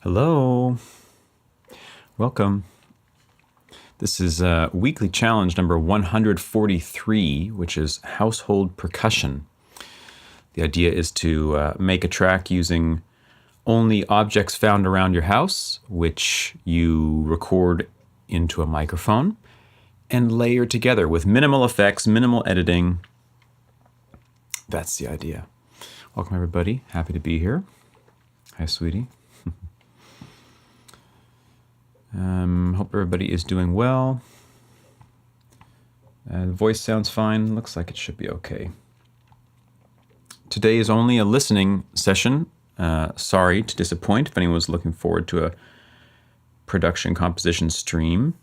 Hello. Welcome. This is weekly challenge number 143, which is Household Percussion. The idea is to make a track using only objects found around your house, which you record into a microphone and layer together with minimal effects, minimal editing. That's the idea. Welcome, everybody. Happy to be here. Hi, sweetie. Hope everybody is doing well. The voice sounds fine. Looks like it should be okay. Today is only a listening session. Sorry to disappoint if anyone was looking forward to a production composition stream.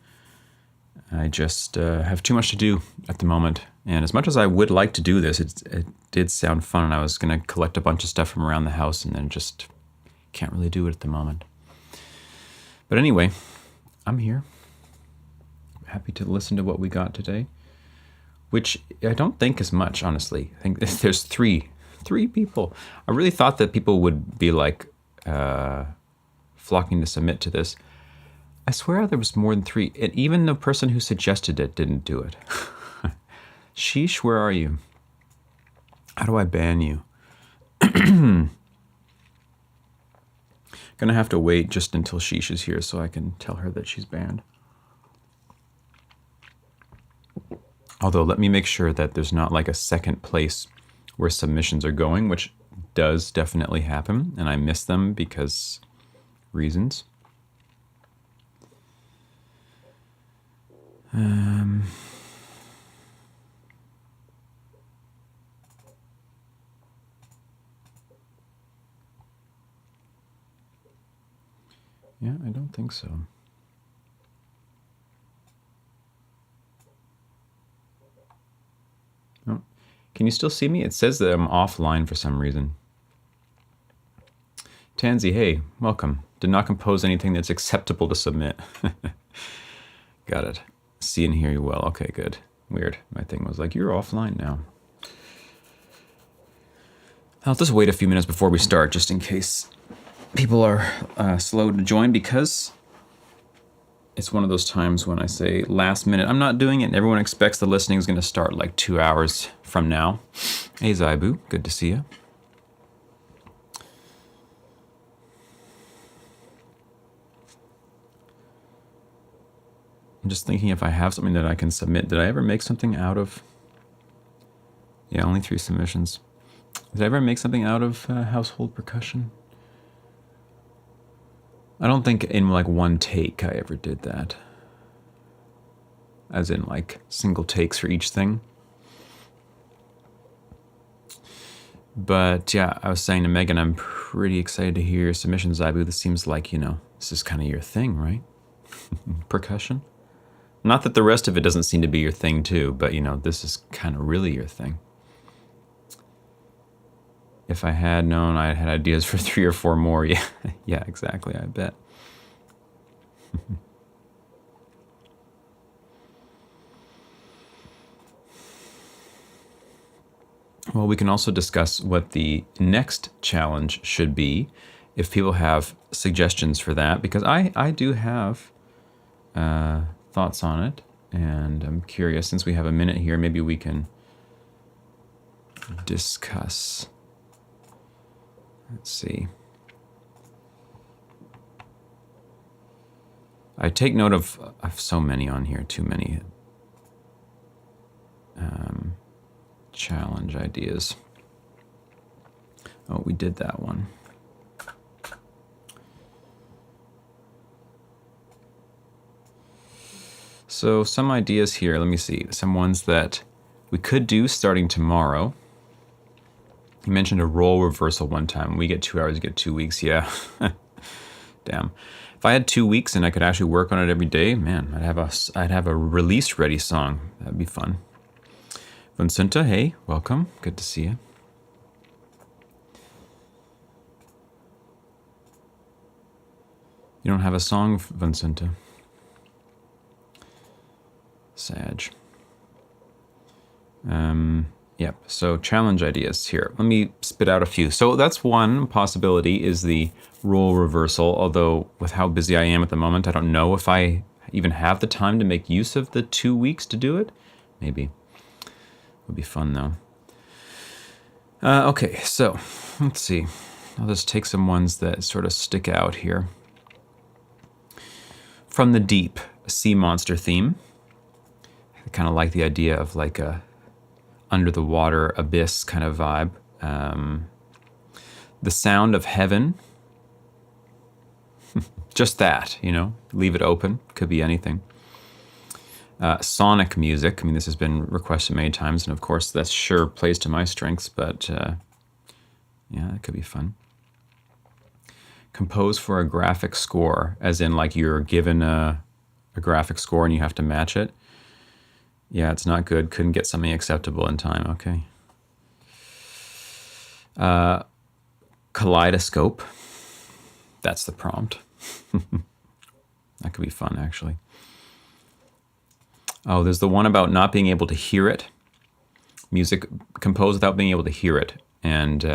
I just have too much to do at the moment. And as much as I would like to do this, it did sound fun. And I was going to collect a bunch of stuff from around the house and then just can't really do it at the moment. But anyway, I'm here. Happy to listen to what we got today, which I don't think is much, honestly. I think there's three people. I really thought that people would be like flocking to submit to this. I swear there was more than three, and even the person who suggested it didn't do it. Sheesh, where are you? How do I ban you? Gonna have to wait just until Sheesh is here so I can tell her that she's banned. Although, let me make sure that there's not like a second place where submissions are going, which does definitely happen, and I miss them because reasons. Yeah, I don't think so. Oh, can you still see me? It says that I'm offline for some reason. Tansy, hey, welcome. Did not compose anything that's acceptable to submit. Got it. See and hear you well. Okay, good. Weird. My thing was like, you're offline now. I'll just wait a few minutes before we start, just in case people are slow to join, because it's one of those times when I say last minute, I'm not doing it, and everyone expects the listening is going to start like 2 hours from now. Hey, Zaibu, good to see you. I'm just thinking if I have something that I can submit. Did I ever make something out of... Yeah, only 3 submissions. Did I ever make something out of Household Percussion? I don't think in like one take I ever did that. As in like single takes for each thing. But yeah, I was saying to Megan, I'm pretty excited to hear your submission, Zaibu. This seems like, this is kind of your thing, right? Percussion. Not that the rest of it doesn't seem to be your thing too, but this is kind of really your thing. If I had known I had ideas for 3 or 4 more, yeah, exactly, I bet. Well, we can also discuss what the next challenge should be, if people have suggestions for that, because I do have thoughts on it, and I'm curious, since we have a minute here, maybe we can discuss. Let's see. I take note of so many on here, too many challenge ideas. Oh, we did that one. So some ideas here, let me see. Some ones that we could do starting tomorrow. You mentioned a role reversal one time. We get 2 hours, you get 2 weeks. Yeah. Damn. If I had 2 weeks and I could actually work on it every day, man, I'd have a release ready song. That'd be fun. Vincenta, hey, welcome. Good to see you. You don't have a song, Vincenta? Sag. Yep. So challenge ideas here. Let me spit out a few. So that's one possibility, is the role reversal. Although with how busy I am at the moment, I don't know if I even have the time to make use of the 2 weeks to do it. Maybe. Would be fun though. Okay, so let's see. I'll just take some ones that sort of stick out here. From the Deep, a sea monster theme. I kind of like the idea of like a under the water abyss kind of vibe. The Sound of Heaven. Just that, leave it open. Could be anything. Sonic music. I mean, this has been requested many times, and of course, that sure plays to my strengths, but yeah, it could be fun. Compose for a graphic score, as in like you're given a graphic score and you have to match it. Yeah, it's not good. Couldn't get something acceptable in time. Okay. Kaleidoscope. That's the prompt. That could be fun, actually. Oh, there's the one about not being able to hear it. Music composed without being able to hear it. And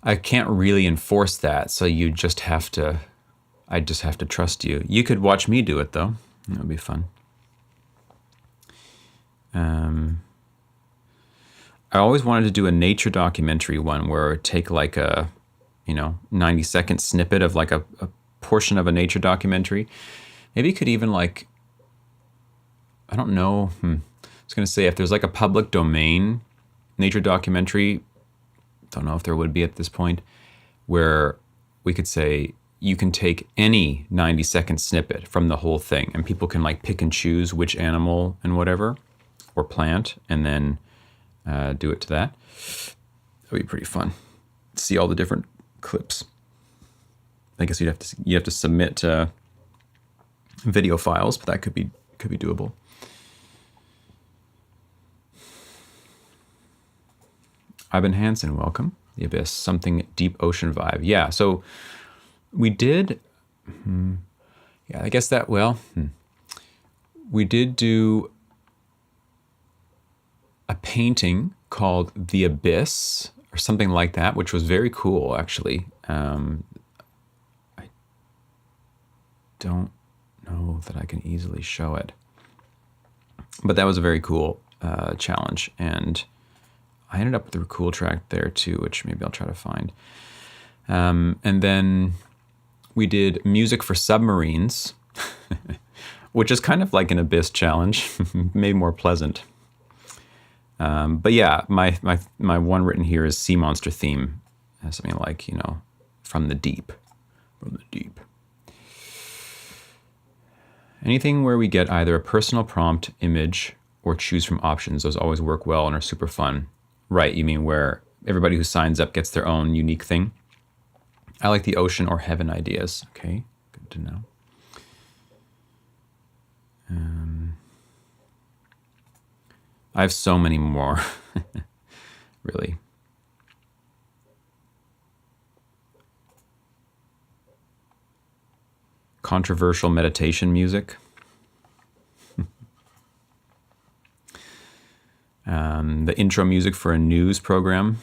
I can't really enforce that, so I just have to trust you. You could watch me do it, though. That would be fun. I always wanted to do a nature documentary one where I'd take like a 90-second snippet of like a portion of a nature documentary. Maybe you could even like, I don't know. I was going to say, if there's like a public domain nature documentary, don't know if there would be at this point, where we could say you can take any 90-second snippet from the whole thing and people can like pick and choose which animal and whatever, or plant, and then do it to that. That'd be pretty fun. See all the different clips. I guess you have to submit video files, but that could be doable. Ivan Hansen, welcome. The Abyss, something deep ocean vibe. Yeah, so we did. Yeah, I guess that. Well, we did do a painting called The Abyss or something like that, which was very cool, actually. I don't know that I can easily show it, but that was a very cool challenge, and I ended up with a cool track there too, which maybe I'll try to find. And then we did music for submarines, which is kind of like an Abyss challenge, maybe more pleasant. But yeah, my one written here is Sea Monster theme, something like, from the deep. From the deep. Anything where we get either a personal prompt, image, or choose from options, those always work well and are super fun. Right, you mean where everybody who signs up gets their own unique thing? I like the ocean or heaven ideas. Okay, good to know. I have so many more, really. Controversial meditation music. The intro music for a news program,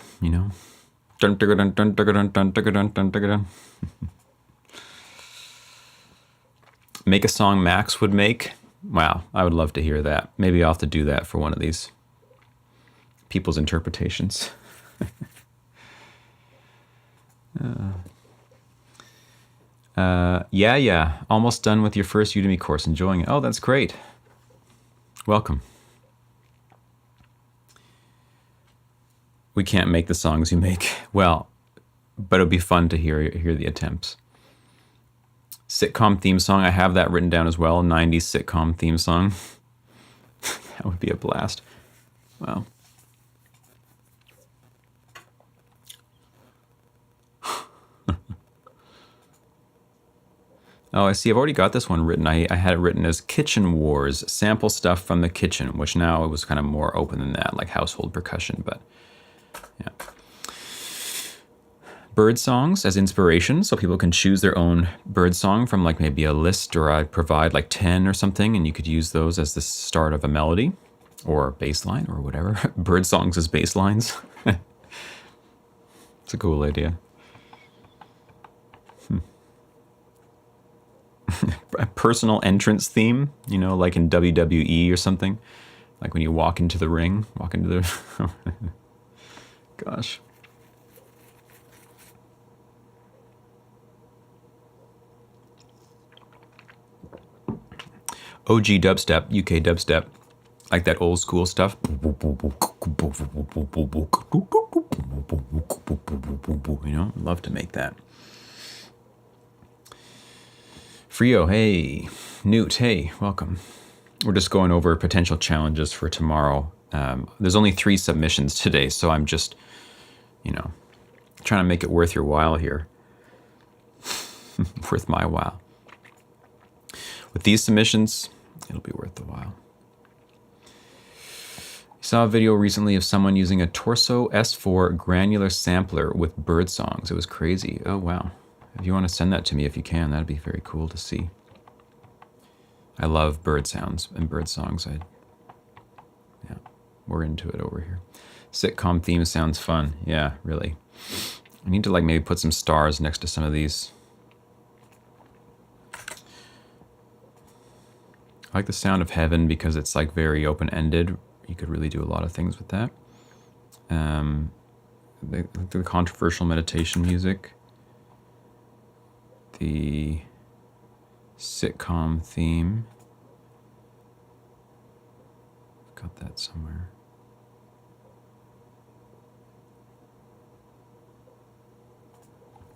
Make a song Max would make. Wow, I would love to hear that. Maybe I'll have to do that for one of these people's interpretations. Yeah. Almost done with your first Udemy course. Enjoying it. Oh, that's great. Welcome. We can't make the songs you make. Well, but it'd be fun to hear the attempts. Sitcom theme song. I have that written down as well. 90s sitcom theme song. That would be a blast. Wow. Oh, I see. I've already got this one written. I had it written as Kitchen Wars, sample stuff from the kitchen, which now it was kind of more open than that, like Household Percussion, but yeah. Bird songs as inspiration, so people can choose their own bird song from like maybe a list, or I provide like 10 or something, and you could use those as the start of a melody. or bass line or whatever. Bird songs as bass lines. It's a cool idea. A personal entrance theme, you know, like in WWE or something. Like when you walk into the ring, Gosh. OG dubstep, UK dubstep, like that old school stuff. You know, love to make that. Frio, hey. Newt, hey, welcome. We're just going over potential challenges for tomorrow. There's only 3 submissions today, so I'm just, you know, trying to make it worth your while here. Worth my while. With these submissions, it'll be worth the while. I saw a video recently of someone using a Torso S4 granular sampler with bird songs. It was crazy. Oh, wow. If you want to send that to me, if you can, that'd be very cool to see. I love bird sounds and bird songs. Yeah, we're into it over here. Sitcom theme sounds fun. Yeah, really. I need to like maybe put some stars next to some of these. I like the sound of heaven because it's like very open-ended. You could really do a lot of things with that. The controversial meditation music. The sitcom theme. Got that somewhere.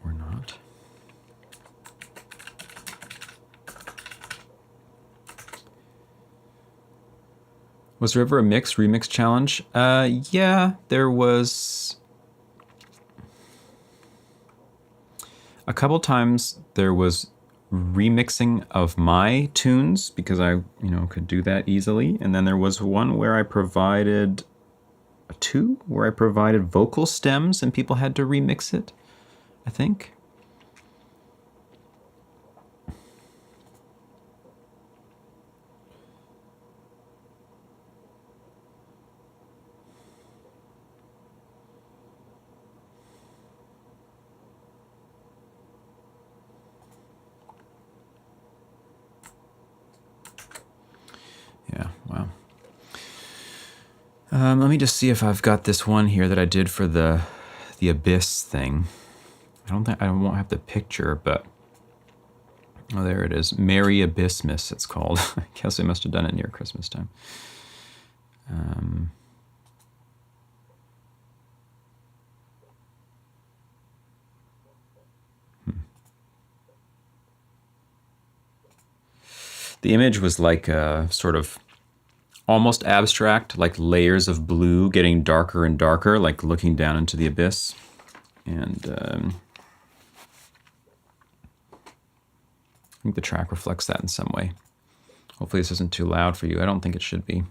Or not. Was there ever a remix challenge? Yeah, there was. A couple times there was remixing of my tunes because I, could do that easily. And then there was one where I provided vocal stems and people had to remix it, I think. Yeah, wow. Let me just see if I've got this one here that I did for the Abyss thing. I won't have the picture, but oh, there it is. Merry Abyssmas, it's called. I guess I must have done it near Christmas time. The image was like sort of almost abstract, like layers of blue getting darker and darker, like looking down into the abyss. And I think the track reflects that in some way. Hopefully this isn't too loud for you. I don't think it should be.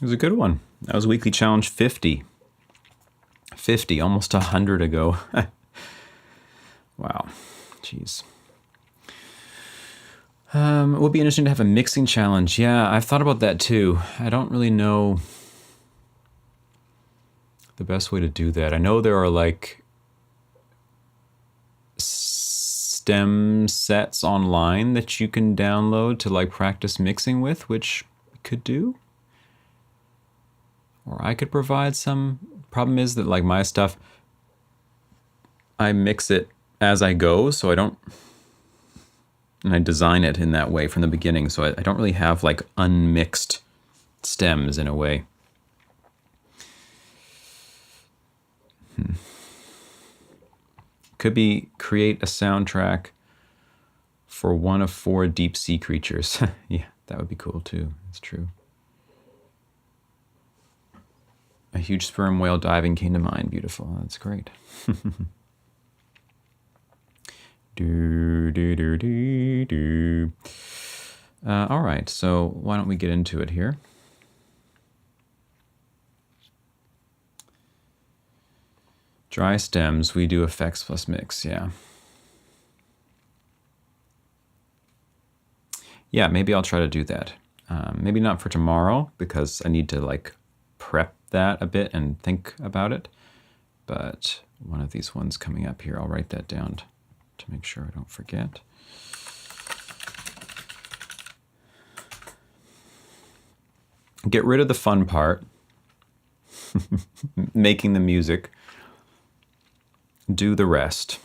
was a good one. That was weekly challenge 50. 50, almost 100 ago. Wow. Jeez. It would be interesting to have a mixing challenge. Yeah, I've thought about that too. I don't really know the best way to do that. I know there are like stem sets online that you can download to like practice mixing with, which we could do. Or I could provide some. Problem is that like my stuff, I mix it as I go, so I don't, and I design it in that way from the beginning, so I don't really have like unmixed stems in a way. Could be create a soundtrack for one of 4 deep sea creatures. Yeah, that would be cool too. That's true. A huge sperm whale diving came to mind. Beautiful. That's great. All right, so why don't we get into it here? Dry stems, we do effects plus mix, yeah. Yeah, maybe I'll try to do that. Maybe not for tomorrow, because I need to like prep that a bit and think about it. But one of these ones coming up here, I'll write that down to make sure I don't forget. Get rid of the fun part, making the music. Do the rest.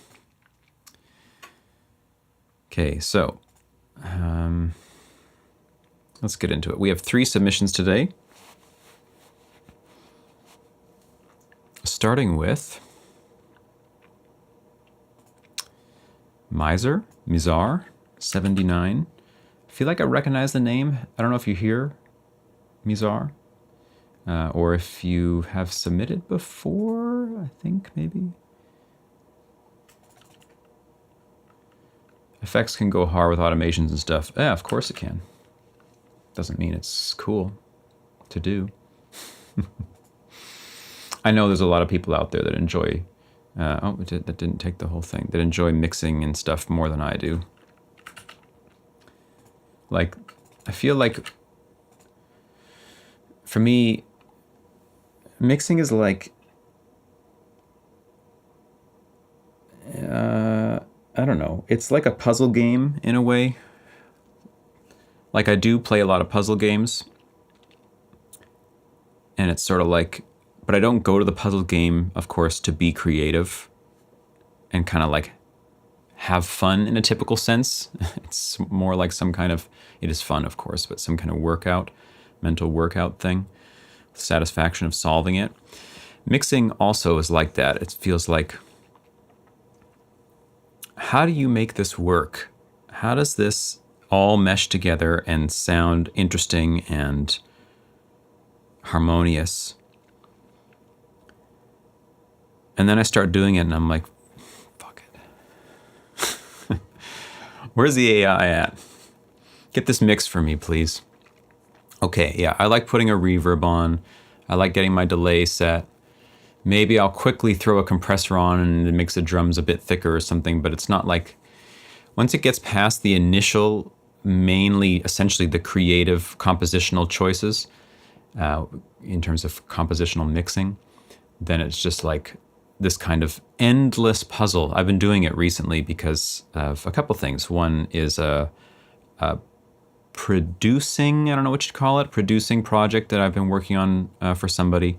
Okay, so let's get into it. We have 3 submissions today. Starting with Mizar 79. I feel like I recognize the name. I don't know if you hear Mizar or if you have submitted before, I think maybe. Effects can go hard with automations and stuff. Yeah, of course it can. Doesn't mean it's cool to do. I know there's a lot of people out there that enjoy, that didn't take the whole thing, that enjoy mixing and stuff more than I do. Like, I feel like, for me, mixing is like, I don't know, it's like a puzzle game in a way. Like I do play a lot of puzzle games, and it's sort of like, but I don't go to the puzzle game, of course, to be creative and kind of like have fun in a typical sense. It's more like some kind of, it is fun, of course, but some kind of workout, mental workout thing, satisfaction of solving it. Mixing also is like that. It feels like, how do you make this work? How does this all mesh together and sound interesting and harmonious? And then I start doing it and I'm like, fuck it. Where's the AI at? Get this mix for me, please. Okay, yeah, I like putting a reverb on. I like getting my delay set. Maybe I'll quickly throw a compressor on and it makes the drums a bit thicker or something, but it's not like, once it gets past the initial, mainly, essentially the creative compositional choices, in terms of compositional mixing, then it's just like this kind of endless puzzle. I've been doing it recently because of a couple things. One is a producing, I don't know what you'd call it, producing project that I've been working on for somebody,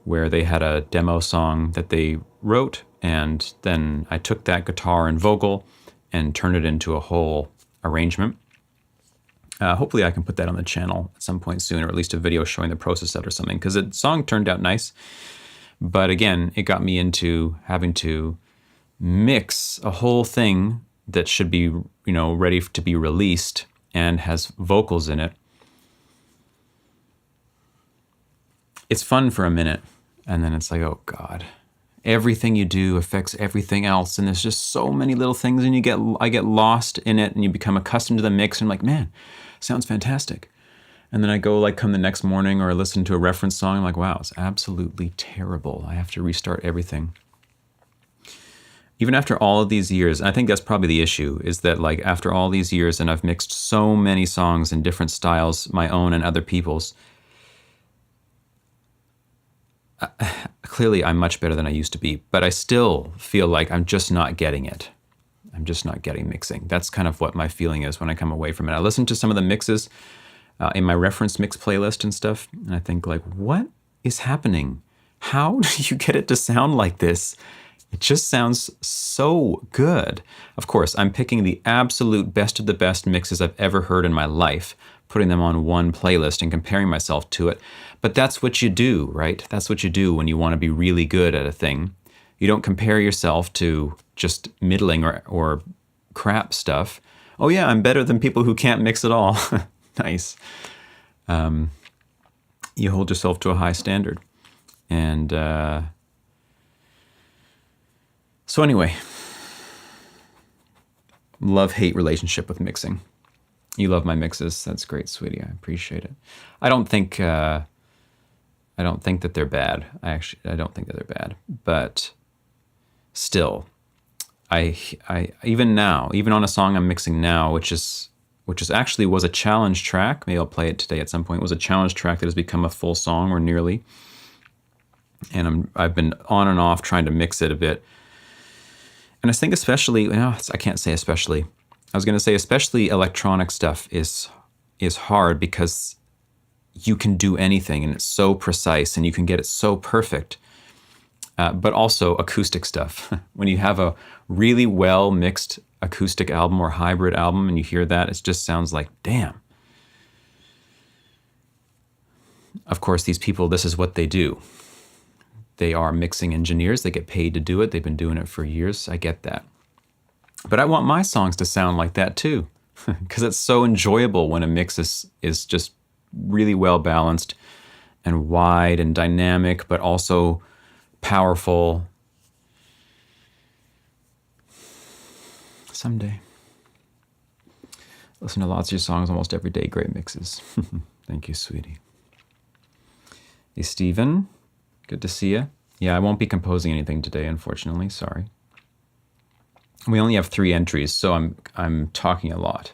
where they had a demo song that they wrote, and then I took that guitar and vocal and turned it into a whole arrangement. Hopefully I can put that on the channel at some point soon, or at least a video showing the process of it or something, because the song turned out nice. But again, it got me into having to mix a whole thing that should be, ready to be released and has vocals in it. It's fun for a minute, and then it's like, oh God, everything you do affects everything else, and there's just so many little things, and I get lost in it, and you become accustomed to the mix, and I'm like, man, sounds fantastic. And then I go like come the next morning or listen to a reference song. I'm like, wow, it's absolutely terrible. I have to restart everything. Even after all of these years, I think that's probably the issue, is that like after all these years and I've mixed so many songs in different styles, my own and other people's, clearly I'm much better than I used to be, but I still feel like I'm just not getting it. I'm just not getting mixing. That's kind of what my feeling is when I come away from it. I listen to some of the mixes in my reference mix playlist and stuff, and I think like, what is happening? How do you get it to sound like this? It just sounds so good. Of course, I'm picking the absolute best of the best mixes I've ever heard in my life, putting them on one playlist and comparing myself to it. But that's what you do, right? That's what you do when you want to be really good at a thing. You don't compare yourself to just middling or crap stuff. Oh yeah, I'm better than people who can't mix at all. Nice. You hold yourself to a high standard. And so anyway, love-hate relationship with mixing. You love my mixes. That's great, sweetie. I appreciate it. I don't think that they're bad. I don't think that they're bad. But still, I even now, even on a song I'm mixing now, which actually was a challenge track. Maybe I'll play it today at some point. It was a challenge track that has become a full song or nearly. And I've been on and off trying to mix it a bit. And I think especially, I can't say especially. I was going to say especially electronic stuff is hard because you can do anything and it's so precise and you can get it so perfect. But also acoustic stuff. When you have a really well mixed acoustic album or hybrid album and you hear that, it just sounds like, damn. Of course, these people, this is what they do. They are mixing engineers. They get paid to do it. They've been doing it for years. I get that. But I want my songs to sound like that too, because it's so enjoyable when a mix is just really well balanced and wide and dynamic, but also powerful. Someday. Listen to lots of your songs almost every day. Great mixes. Thank you, sweetie. Hey, Steven. Good to see you. Yeah, I won't be composing anything today, unfortunately. Sorry. We only have 3 entries, so I'm talking a lot,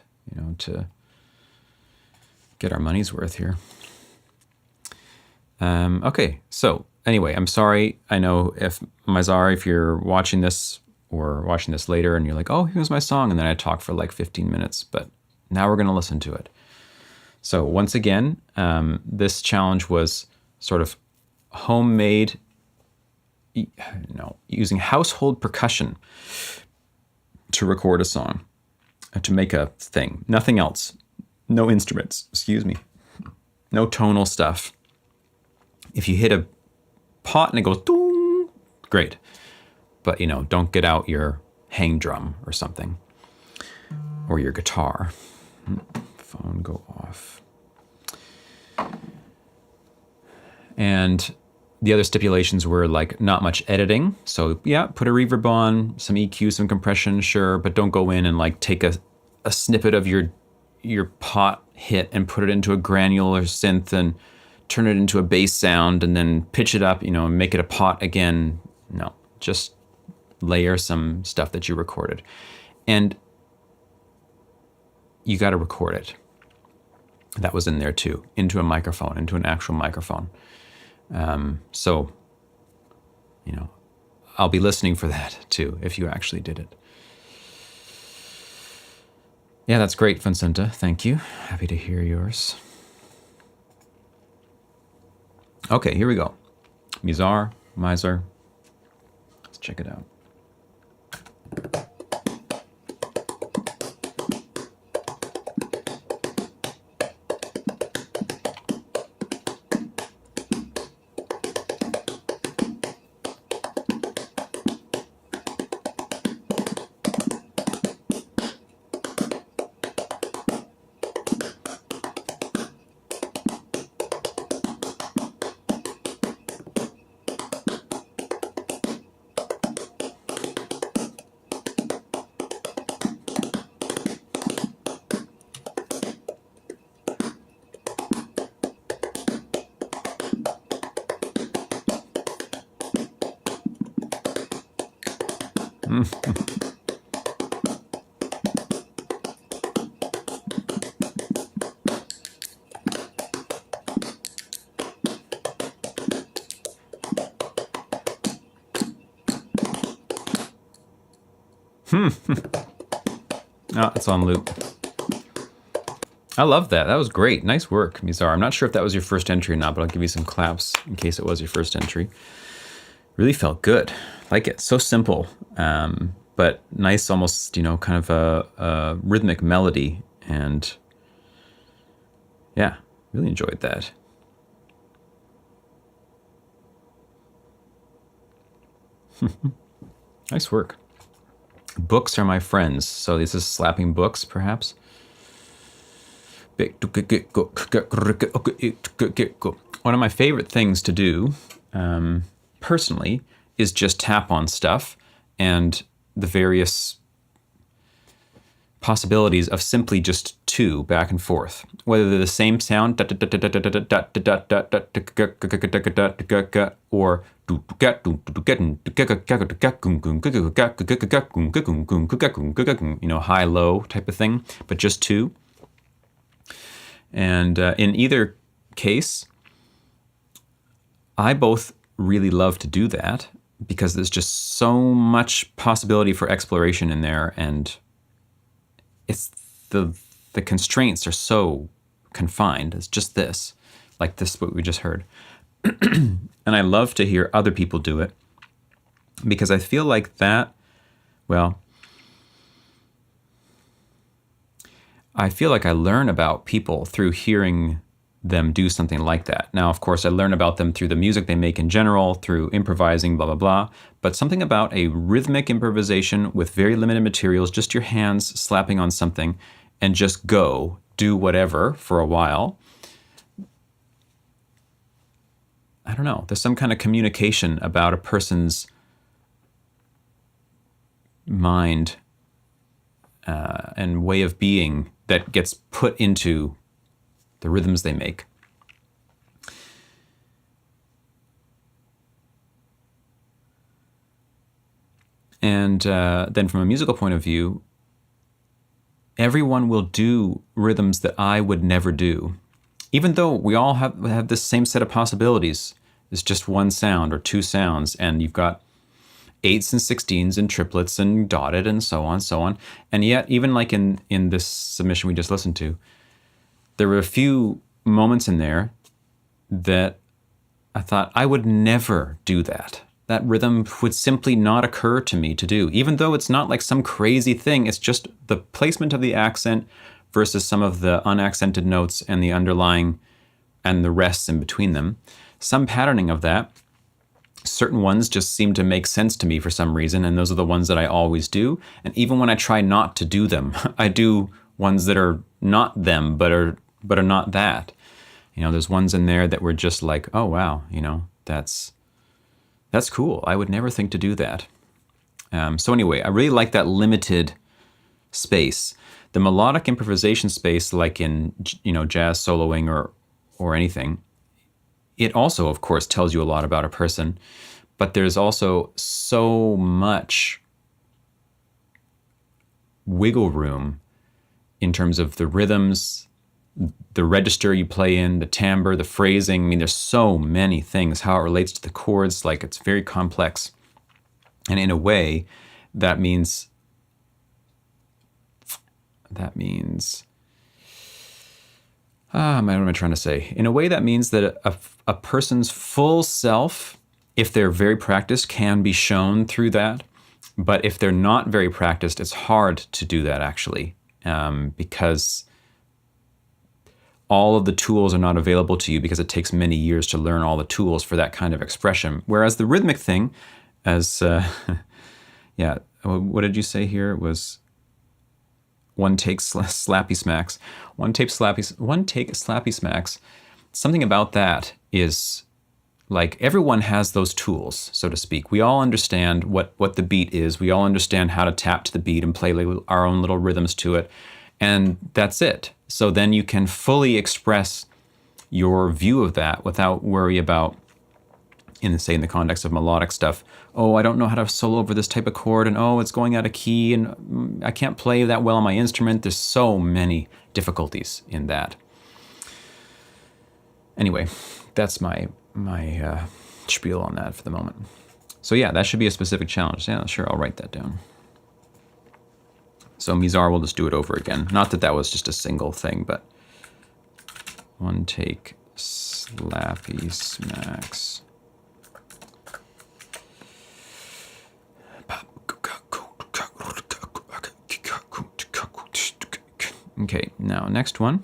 to get our money's worth here. Okay, so anyway, I'm sorry. I know if you're watching this or watching this later and you're like, oh, here's my song, and then I talk for like 15 minutes, but now we're going to listen to it. So once again, this challenge was sort of homemade, using household percussion to record a song, to make a thing. Nothing else. No instruments, no tonal stuff. If you hit a pot and it goes, doom, great. But, don't get out your hang drum or something, or your guitar. Phone go off. And the other stipulations were like not much editing. So yeah, put a reverb on, some EQ, some compression, sure, but don't go in and like take a snippet of your pot hit and put it into a granular synth and turn it into a bass sound and then pitch it up, and make it a pot again. No, just layer some stuff that you recorded. And you got to record it. That was in there too, into a microphone, into an actual microphone. So, I'll be listening for that too, if you actually did it. Yeah, that's great, Vincenta. Thank you. Happy to hear yours. Okay, here we go. Miser. Let's check it out. Oh, it's on loop. I love that. That was great. Nice work, Mizar. I'm not sure if that was your first entry or not, but I'll give you some claps in case it was your first entry. Really felt good. Like it. So simple, but nice, almost, kind of a rhythmic melody. And yeah, really enjoyed that. Nice work. Books are my friends. So this is slapping books, perhaps. One of my favorite things to do, personally, is just tap on stuff and the various possibilities of simply just two back and forth, whether they're the same sound or high low type of thing, but just two. And in either case, I both really love to do that because there's just so much possibility for exploration in there, and it's the constraints are so confined. It's just this, like this, what we just heard. And I love to hear other people do it because I feel like that, I feel like I learn about people through hearing them do something like that. Now, of course, I learn about them through the music they make in general, through improvising, blah, blah, blah. But something about a rhythmic improvisation with very limited materials, just your hands slapping on something and just do whatever for a while. I don't know. There's some kind of communication about a person's mind and way of being that gets put into the rhythms they make. And then from a musical point of view, everyone will do rhythms that I would never do. Even though we all have this same set of possibilities, it's just one sound or two sounds, and you've got 8s and 16s and triplets and dotted and so on, so on. And yet, even like in this submission we just listened to, there were a few moments in there that I thought I would never do that. That rhythm would simply not occur to me to do, even though it's not like some crazy thing. It's just the placement of the accent versus some of the unaccented notes and the underlying and the rests in between them. Some patterning of that. Certain ones just seem to make sense to me for some reason, and those are the ones that I always do. And even when I try not to do them, I do ones that are not them, but are not that. There's ones in there that were just like, oh wow, that's cool. I would never think to do that. So anyway, I really like that limited space. The melodic improvisation space, like in jazz soloing or anything, it also, of course, tells you a lot about a person, but there's also so much wiggle room in terms of the rhythms, the register you play in, the timbre, the phrasing. I mean, there's so many things, how it relates to the chords, like it's very complex. And in a way, that means what am I trying to say? In a way, that means that a person's full self, if they're very practiced, can be shown through that. But if they're not very practiced, it's hard to do that, actually, because all of the tools are not available to you because it takes many years to learn all the tools for that kind of expression. Whereas the rhythmic thing, as, what did you say here? It was one take slappy smacks. One take slappy smacks. Something about that is like everyone has those tools, so to speak. We all understand what the beat is. We all understand how to tap to the beat and play our own little rhythms to it. And that's it. So then you can fully express your view of that without worry about in the context of melodic stuff. Oh, I don't know how to solo over this type of chord, and oh, it's going out of key, and I can't play that well on my instrument. There's so many difficulties in that. Anyway, that's my spiel on that for the moment. So yeah, that should be a specific challenge. Yeah, sure, I'll write that down. So Mizar will just do it over again. Not that that was just a single thing, but one take, slappy smacks. Okay, now next one.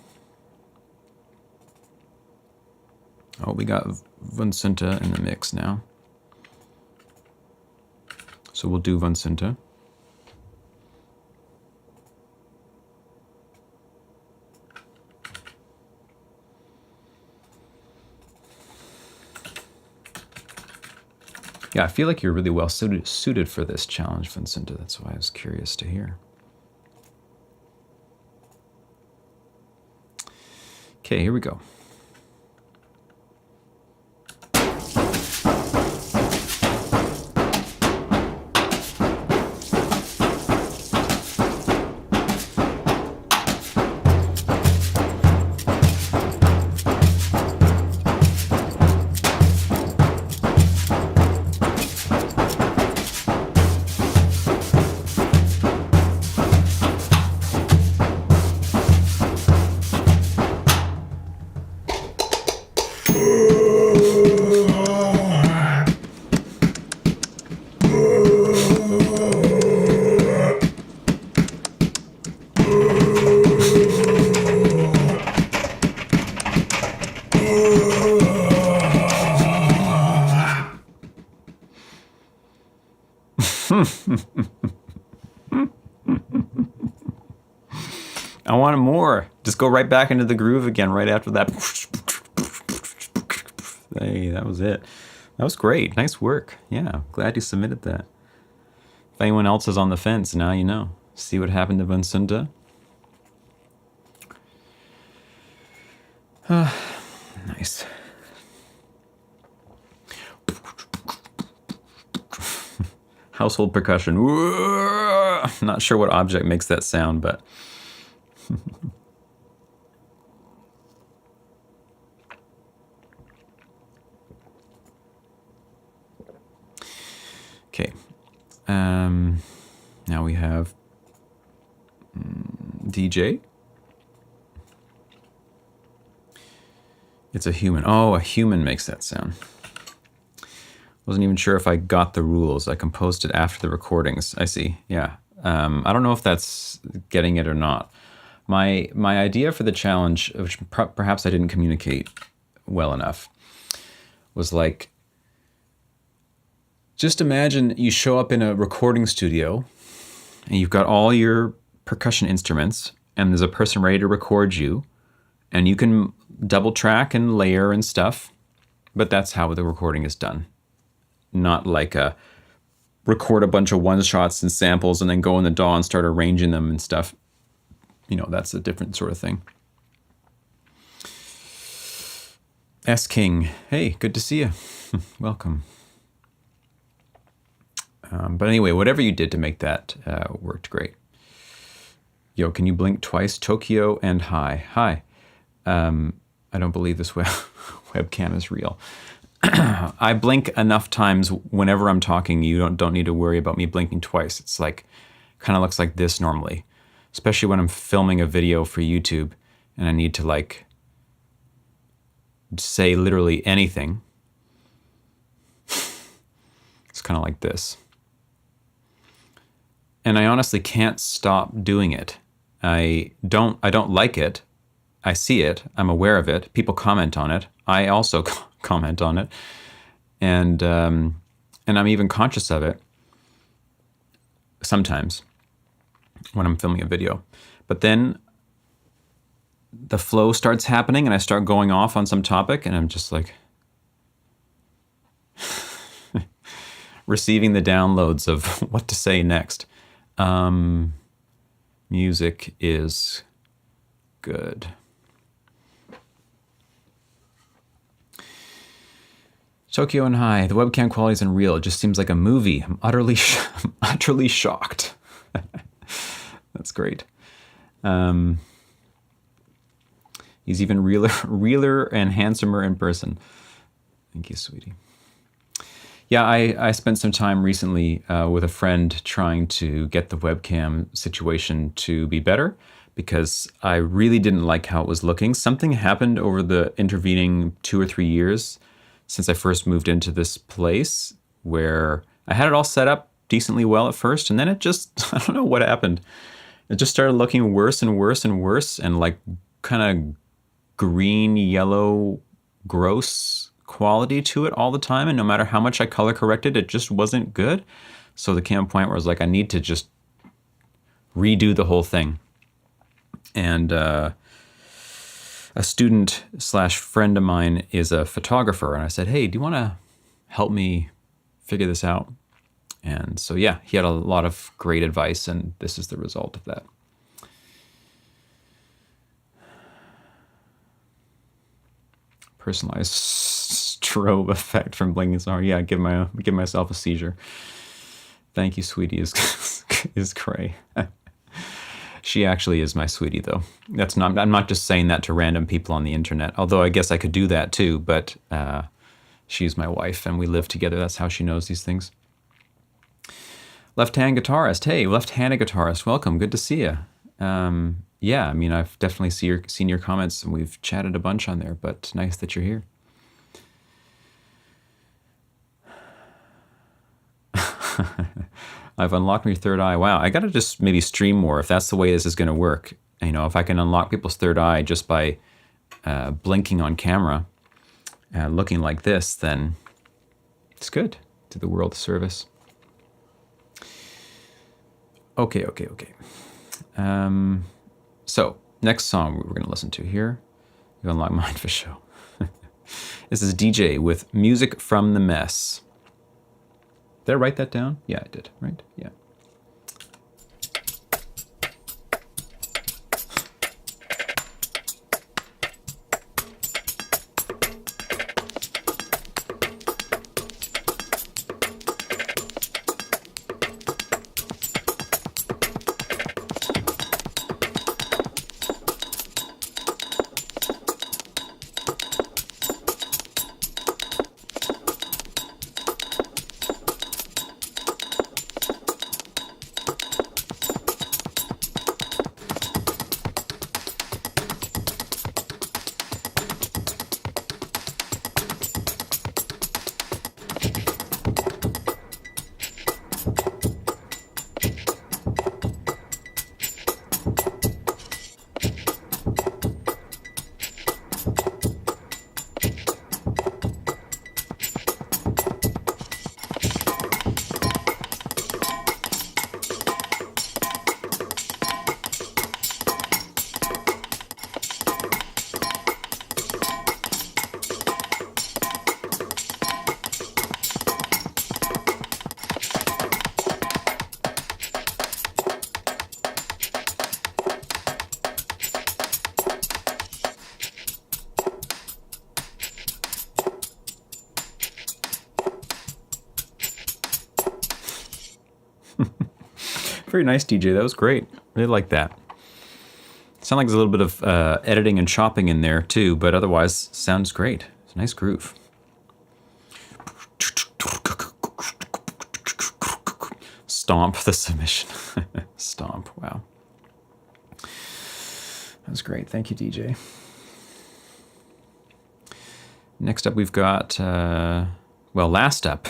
Oh, we got Vincenta in the mix now. So we'll do Vincenta. Yeah, I feel like you're really well suited for this challenge, Vincenta. That's why I was curious to hear. Okay, here we go. I want more. Just go right back into the groove again right after that. Hey, that was it. That was great. Nice work. Yeah, glad you submitted that. If anyone else is on the fence, now you know. See what happened to Vincenta? Nice. Household percussion. I'm not sure what object makes that sound, but... Okay. Now we have DJ. It's a human. Oh, a human makes that sound. Wasn't even sure if I got the rules. I composed it after the recordings. I see. Yeah. I don't know if that's getting it or not. My idea for the challenge, which perhaps I didn't communicate well enough, was like, just imagine you show up in a recording studio and you've got all your percussion instruments and there's a person ready to record you and you can double track and layer and stuff, but that's how the recording is done. Not like record a bunch of one-shots and samples and then go in the DAW and start arranging them and stuff. You know, that's a different sort of thing. S King, hey, good to see you. Welcome. But anyway, whatever you did to make that worked great. Yo, can you blink twice? Tokyo and hi. Hi. I don't believe this webcam is real. I blink enough times whenever I'm talking. You don't need to worry about me blinking twice. It's like, kind of looks like this normally, especially when I'm filming a video for YouTube and I need to like say literally anything. It's kind of like this. And I honestly can't stop doing it. I don't like it. I see it. I'm aware of it. People comment on it. I also comment on it. And I'm even conscious of it sometimes when I'm filming a video. But then the flow starts happening and I start going off on some topic and I'm just like receiving the downloads of what to say next. Music is good. Tokyo and Hi, the webcam quality is unreal. It just seems like a movie. I'm utterly shocked. That's great. He's even realer and handsomer in person. Thank you, sweetie. Yeah, I spent some time recently with a friend trying to get the webcam situation to be better because I really didn't like how it was looking. Something happened over the intervening 2 or 3 years since I first moved into this place where I had it all set up decently well at first, and then it just, I don't know what happened. It just started looking worse and worse and worse, and like kind of green, yellow, gross quality to it all the time. And no matter how much I color corrected, it just wasn't good. So there came a point where I was like, I need to just redo the whole thing. And a student / friend of mine is a photographer. And I said, hey, do you want to help me figure this out? And so, yeah, he had a lot of great advice, and this is the result of that. Personalized strobe effect from blinking star. Yeah, give myself a seizure. Thank you, sweetie. Is cray. She actually is my sweetie, though. I'm not just saying that to random people on the internet. Although I guess I could do that too. But she's my wife, and we live together. That's how she knows these things. Left-hand guitarist. Hey, left-handed guitarist. Welcome. Good to see you. Yeah, I mean, I've definitely seen your comments, and we've chatted a bunch on there, but nice that you're here. I've unlocked my third eye. Wow, I gotta just maybe stream more if that's the way this is gonna work. You know, if I can unlock people's third eye just by blinking on camera, looking like this, then it's good. Do the world a service. Okay. So, next song we're going to listen to here. You unlock mine for show. This is DJ with Music from the Mess. Did I write that down? Yeah, I did, right? Yeah. Very nice, DJ. That was great. Really like that. Sounds like there's a little bit of editing and chopping in there too, but otherwise sounds great. It's a nice groove. Stomp the submission. Stomp. Wow. That was great. Thank you, DJ. Next up, we've got, last up.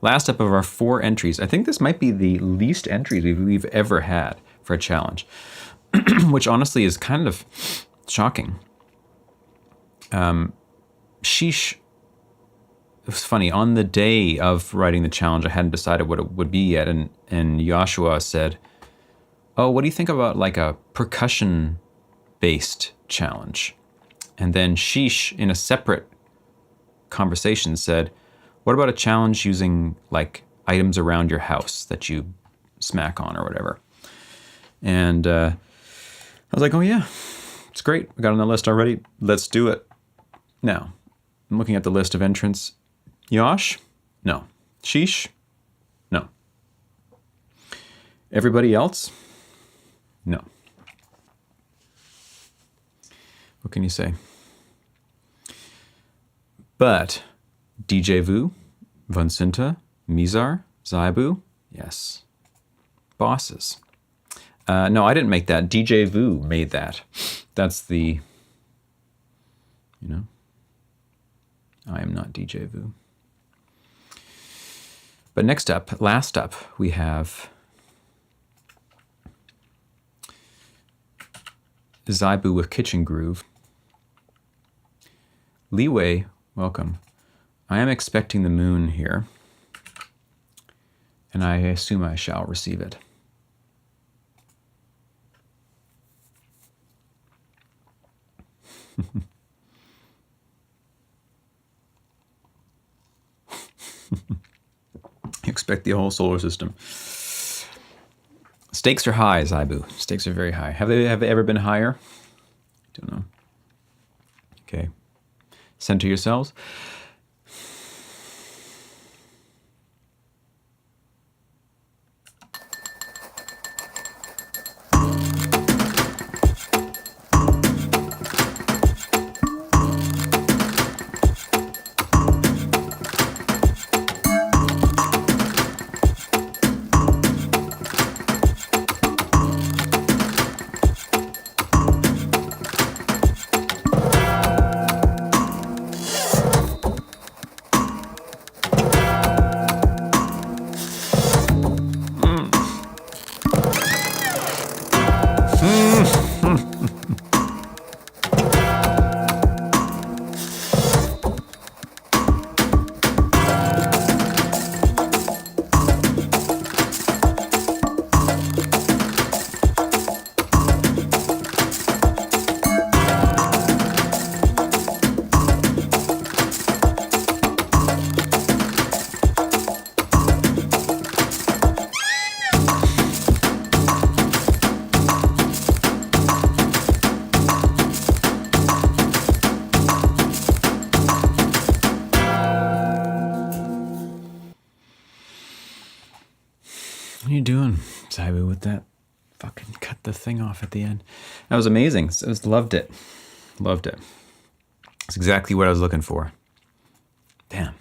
Last up of our 4 entries. I think this might be the least entries we've ever had for a challenge, which honestly is kind of shocking. Sheesh. It was funny. On the day of writing the challenge, I hadn't decided what it would be yet, and Joshua said, "Oh, what do you think about like a percussion-based challenge?" And then Sheesh, in a separate conversation, said, "What about a challenge using like items around your house that you smack on or whatever?" And I was like, "Oh yeah, it's great. We got on the list already. Let's do it." Now, I'm looking at the list of entrants. Yosh? No. Sheesh? No. Everybody else? No. What can you say? But DJ Vu, Vonsinta, Mizar, Zaibu, yes. Bosses. No, I didn't make that. DJ Vu made that. That's the, I am not DJ Vu. But next up, last up, we have Zaibu with Kitchen Groove. Leeway, welcome. I am expecting the moon here, and I assume I shall receive it. You expect the whole solar system. Stakes are high, Zaibu. Stakes are very high. Have they ever been higher? I don't know. Okay. Center yourselves. What are you doing, Zaibu, with that? Fucking cut the thing off at the end. That was amazing. Loved it. Loved it. It's exactly what I was looking for. Damn.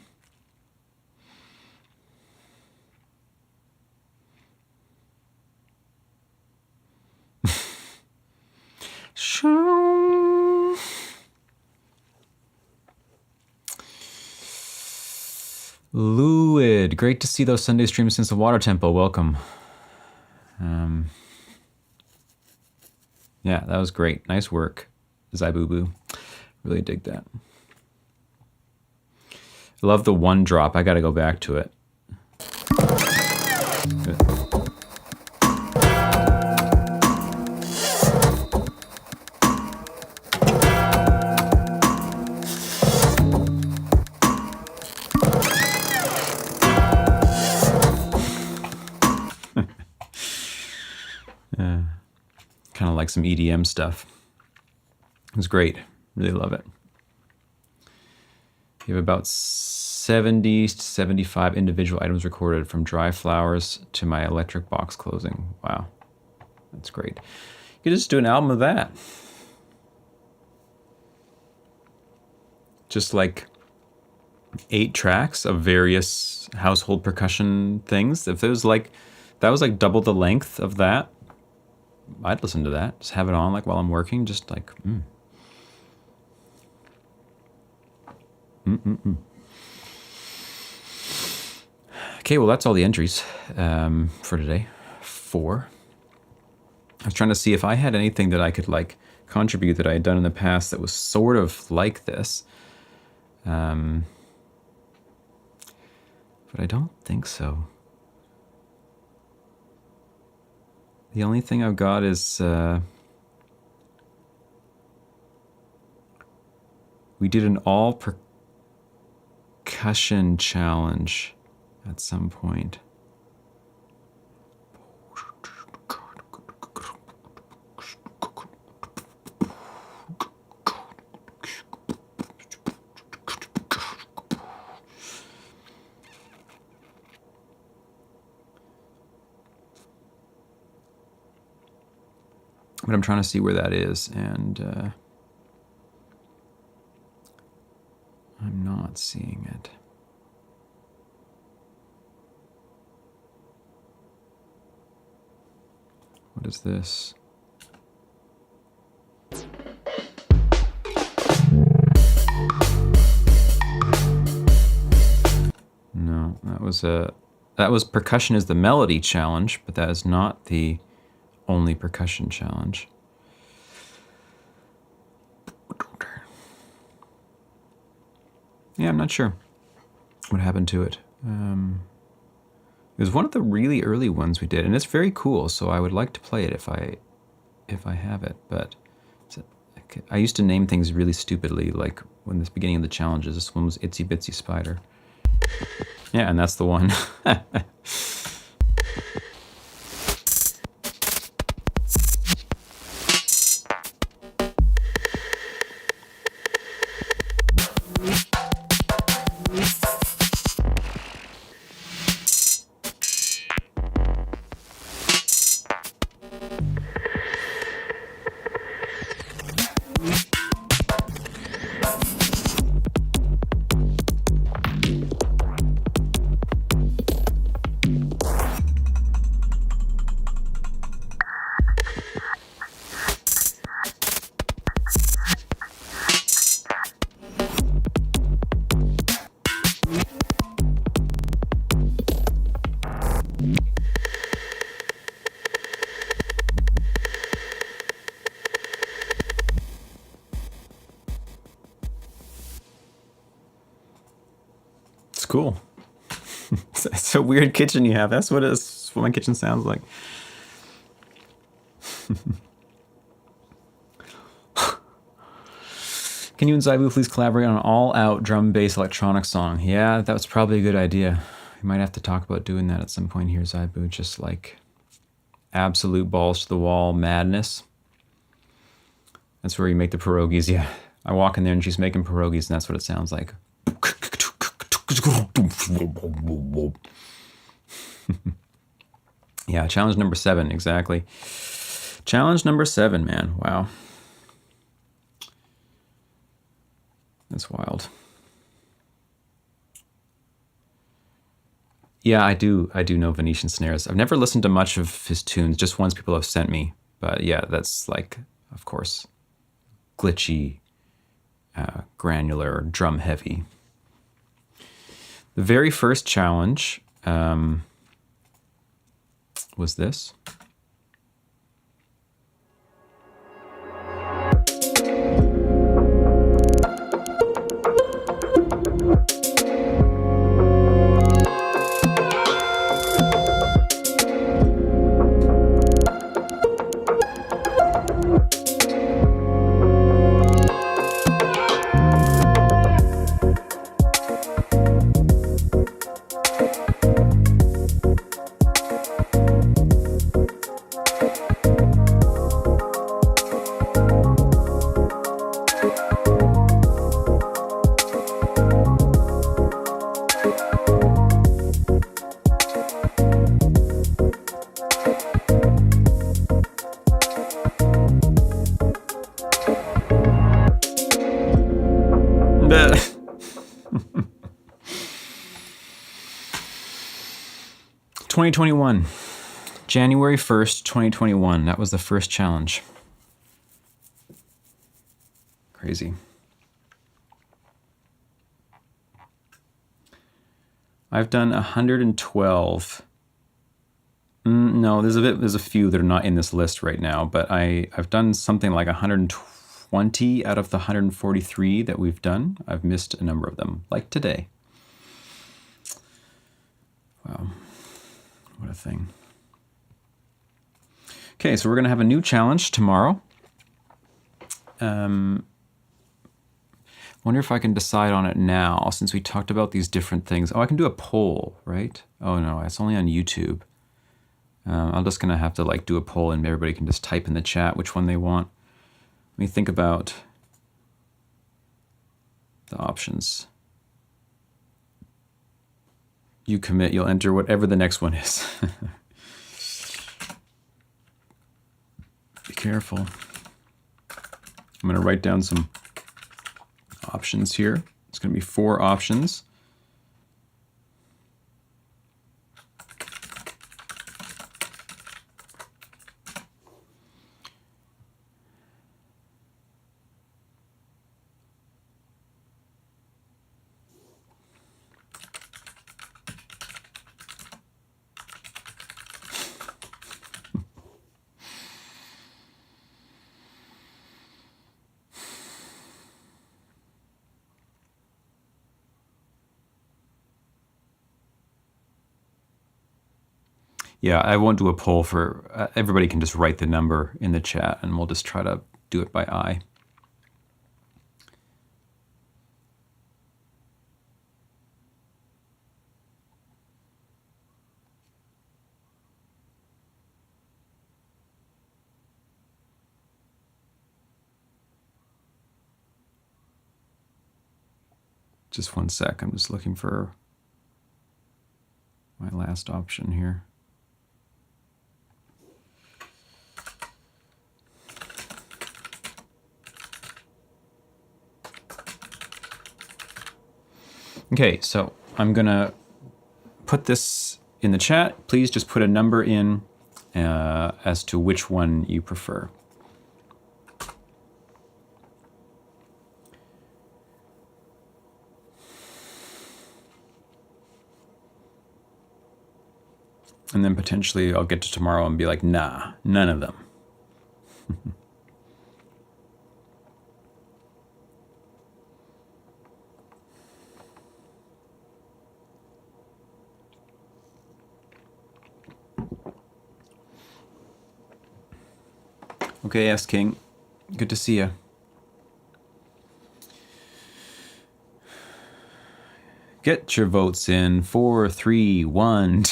Luid, great to see those Sunday streams since the Water Temple. Welcome. Yeah, that was great. Nice work, Zaibubu. Really dig that. I love the one drop. I got to go back to it. Good. Kind of like some EDM stuff. It was great. Really love it. You have about 70 to 75 individual items recorded, from dry flowers to my electric box closing. Wow. That's great. You could just do an album of that. Just like 8 tracks of various household percussion things. If it was like, that was like double the length of that, I'd listen to that. Just have it on like while I'm working, just like, Okay, well, that's all the entries for today. 4. I was trying to see if I had anything that I could like contribute that I had done in the past that was sort of like this. But I don't think so. The only thing I've got is we did an all percussion challenge at some point. But I'm trying to see where that is, and I'm not seeing it. What is this? No, that was percussion is the melody challenge, but that is not the only percussion challenge. Yeah, I'm not sure what happened to it. It was one of the really early ones we did, and it's very cool. So I would like to play it if I have it. But I used to name things really stupidly, like when the beginning of the challenges. This one was Itsy Bitsy Spider. Yeah, and that's the one. Cool. It's a weird kitchen you have. That's what my kitchen sounds like. Can you and Zaibu please collaborate on an all-out drum-bass electronic song? Yeah, that was probably a good idea. We might have to talk about doing that at some point here, Zaibu. Just like absolute balls to the wall madness. That's where you make the pierogies. Yeah, I walk in there and she's making pierogies, and that's what it sounds like. Yeah, challenge number 7, exactly. Challenge number 7, man. Wow. That's wild. Yeah, I do know Venetian snares. I've never listened to much of his tunes, just ones people have sent me. But yeah, that's like, of course, glitchy, granular, drum heavy. The very first challenge was this. (2021) January 1st, 2021. That was the first challenge. Crazy. I've done 112. No, there's a few that are not in this list right now, but I've done something like 120 out of the 143 that we've done. I've missed a number of them, like today. Wow. What a thing. Okay, so we're going to have a new challenge tomorrow. Wonder if I can decide on it now, since we talked about these different things. Oh, I can do a poll, right? Oh no, it's only on YouTube. I'm just going to have to like do a poll and everybody can just type in the chat which one they want. Let me think about the options. You commit, you'll enter whatever the next one is. Be careful. I'm going to write down some options here. It's going to be 4 options. Yeah, I won't do a poll for, everybody can just write the number in the chat and we'll just try to do it by eye. Just one sec, I'm just looking for my last option here. Okay, so I'm gonna put this in the chat. Please just put a number in as to which one you prefer. And then potentially I'll get to tomorrow and be like, nah, none of them. Okay, S King, good to see you. Get your votes in. 4, 3, 1,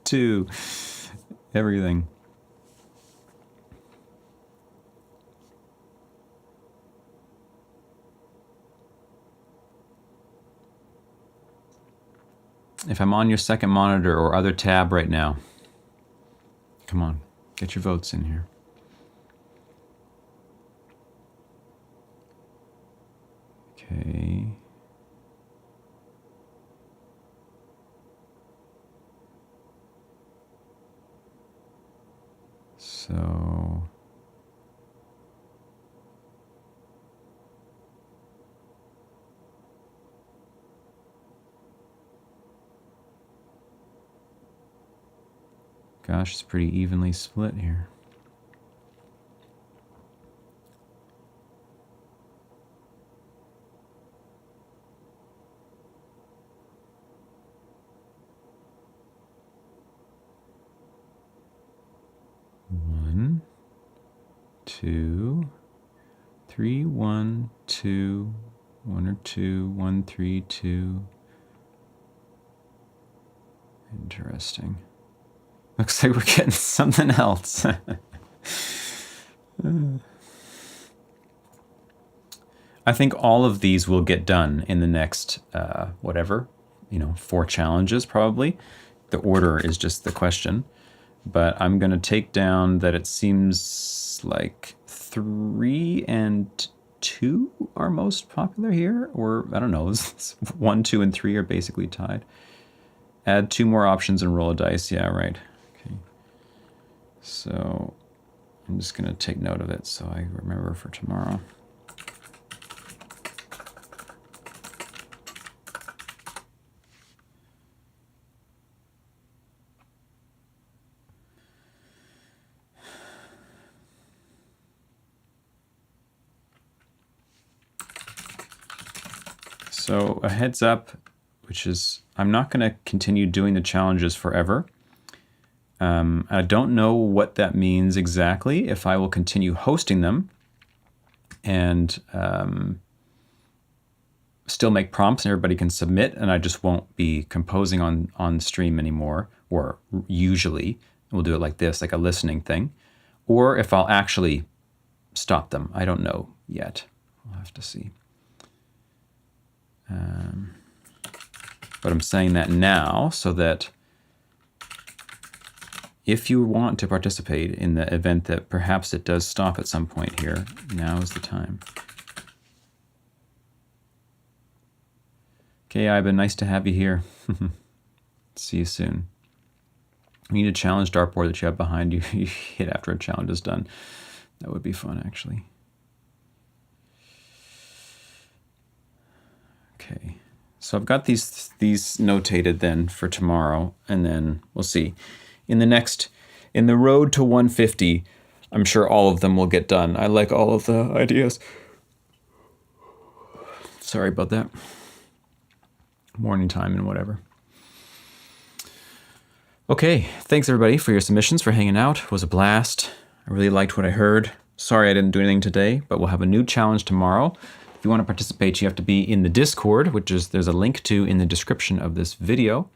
2, everything. If I'm on your second monitor or other tab right now, come on, get your votes in here. Okay. So gosh, it's pretty evenly split here. One, 2, 3, 1, 2, 1 or 2, 1, 3, 2. Interesting. Looks like we're getting something else. I think all of these will get done in the next, whatever, 4 challenges probably. The order is just the question. But I'm going to take down that it seems like 3 and 2 are most popular here. Or, I don't know, 1, 2, and 3 are basically tied. Add 2 more options and roll a dice. Yeah, right. Okay. So I'm just going to take note of it so I remember for tomorrow. So a heads up, which is I'm not going to continue doing the challenges forever. I don't know what that means exactly, if I will continue hosting them and still make prompts and everybody can submit, and I just won't be composing on stream anymore, or usually we'll do it like this, like a listening thing, or if I'll actually stop them. I don't know yet. We'll have to see. But I'm saying that now so that if you want to participate in the event that perhaps it does stop at some point here, now is the time. Okay, Ivan, nice to have you here. See you soon. We need a challenge dartboard that you have behind you. You hit after a challenge is done. That would be fun, actually. Okay, so I've got these notated then for tomorrow, and then we'll see. In the road to 150, I'm sure all of them will get done. I like all of the ideas. Sorry about that. Morning time and whatever. Okay, thanks everybody for your submissions, for hanging out. It was a blast. I really liked what I heard. Sorry I didn't do anything today, but we'll have a new challenge tomorrow. If you want to participate, you have to be in the Discord, which is there's a link to in the description of this video.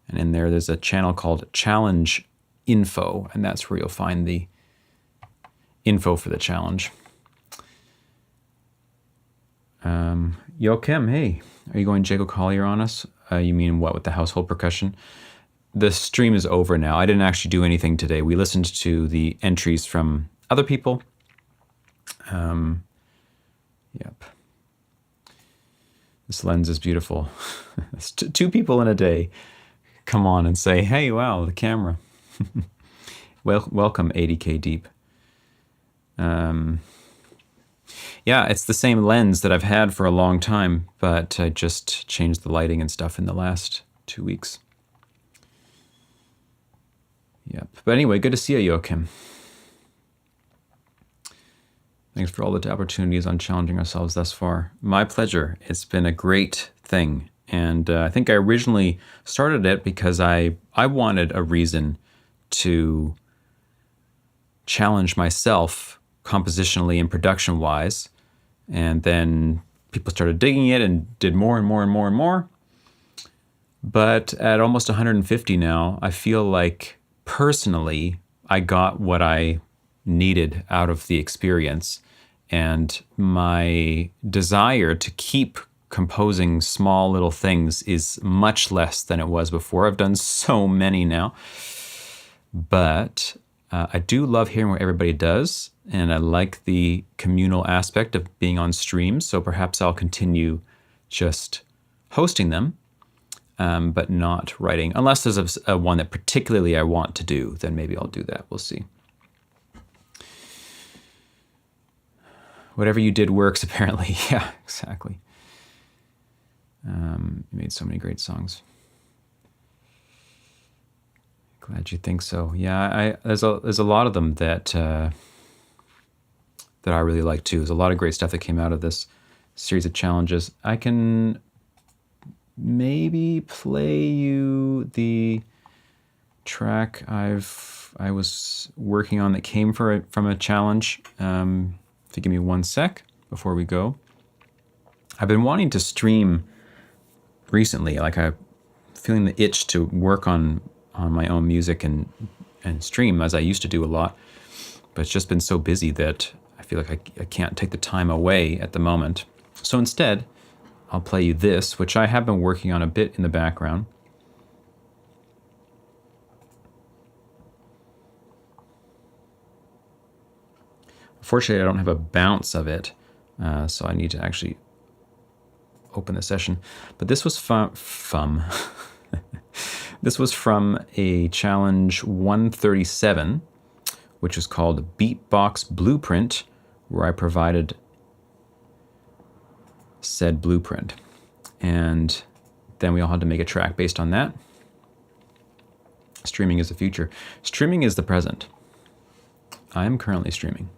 And in there's a channel called Challenge Info, and that's where you'll find the info for the challenge. Joachim, hey, are you going Jacob Collier on us? You mean what, with the household percussion? The stream is over now. I didn't actually do anything today. We listened to the entries from other people. Yep. This lens is beautiful. It's two people in a day come on and say, hey, wow, the camera. Well, welcome 80K deep. Yeah, it's the same lens that I've had for a long time, but I just changed the lighting and stuff in the last 2 weeks. Yep. But anyway, good to see you, Joachim. Thanks for all the opportunities on challenging ourselves thus far. My pleasure. It's been a great thing. And I think I originally started it because I wanted a reason to challenge myself compositionally and production-wise. And then people started digging it and did more and more and more and more. But at almost 150 now, I feel like personally, I got what I needed out of the experience, and my desire to keep composing small little things is much less than it was before. I've done so many now, but I do love hearing what everybody does, and I like the communal aspect of being on streams, so perhaps I'll continue just hosting them. But not writing. Unless there's a one that particularly I want to do, then maybe I'll do that. We'll see. Whatever you did works, apparently. Yeah, exactly. You made so many great songs. Glad you think so. Yeah, there's a lot of them that I really like too. There's a lot of great stuff that came out of this series of challenges. I can maybe play you the track I was working on that came from a challenge. If you give me 1 sec before we go. I've been wanting to stream recently. Like I'm feeling the itch to work on my own music and stream, as I used to do a lot. But it's just been so busy that I feel like I can't take the time away at the moment. So instead, I'll play you this, which I have been working on a bit in the background. Unfortunately, I don't have a bounce of it, so I need to actually open the session. But this was This was from a challenge 137, which is called Beatbox Blueprint, where I provided said blueprint. And then we all had to make a track based on that. Streaming is the future. Streaming is the present. I am currently streaming.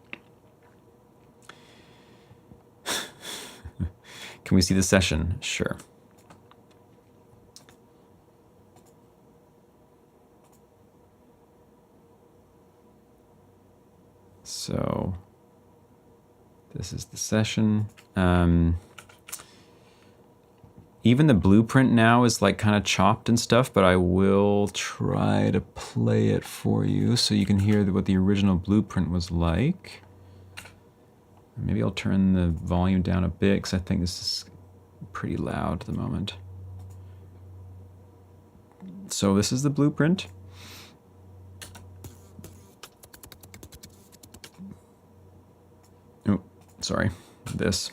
Can we see the session? Sure. So this is the session. Even the blueprint now is like kind of chopped and stuff, but I will try to play it for you so you can hear what the original blueprint was like. Maybe I'll turn the volume down a bit because I think this is pretty loud at the moment. So this is the blueprint. sorry, this.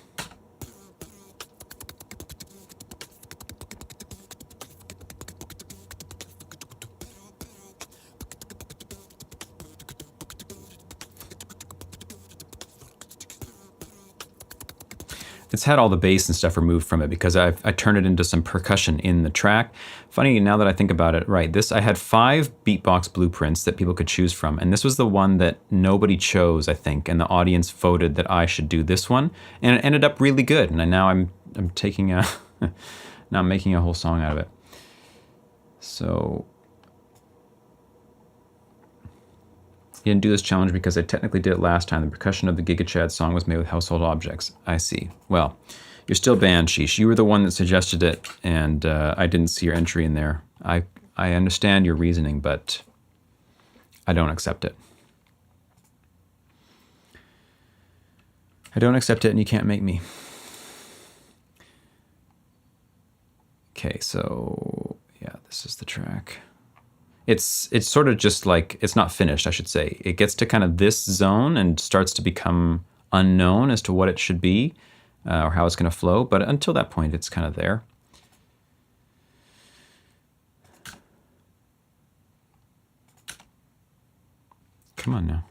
It's had all the bass and stuff removed from it because I turned it into some percussion in the track. Funny, now that I think about it, right, I had 5 beatbox blueprints that people could choose from, and this was the one that nobody chose, I think, and the audience voted that I should do this one, and it ended up really good, and now I'm taking a, now I'm making a whole song out of it. So, you didn't do this challenge because I technically did it last time. The percussion of the Giga Chad song was made with household objects. I see. Well, you're still banned, Sheesh. You were the one that suggested it, and I didn't see your entry in there. I understand your reasoning, but I don't accept it. I don't accept it, and you can't make me. Okay, so yeah, this is the track. It's sort of just like, it's not finished, I should say. It gets to kind of this zone and starts to become unknown as to what it should be or how it's going to flow. But until that point, it's kind of there. Come on now.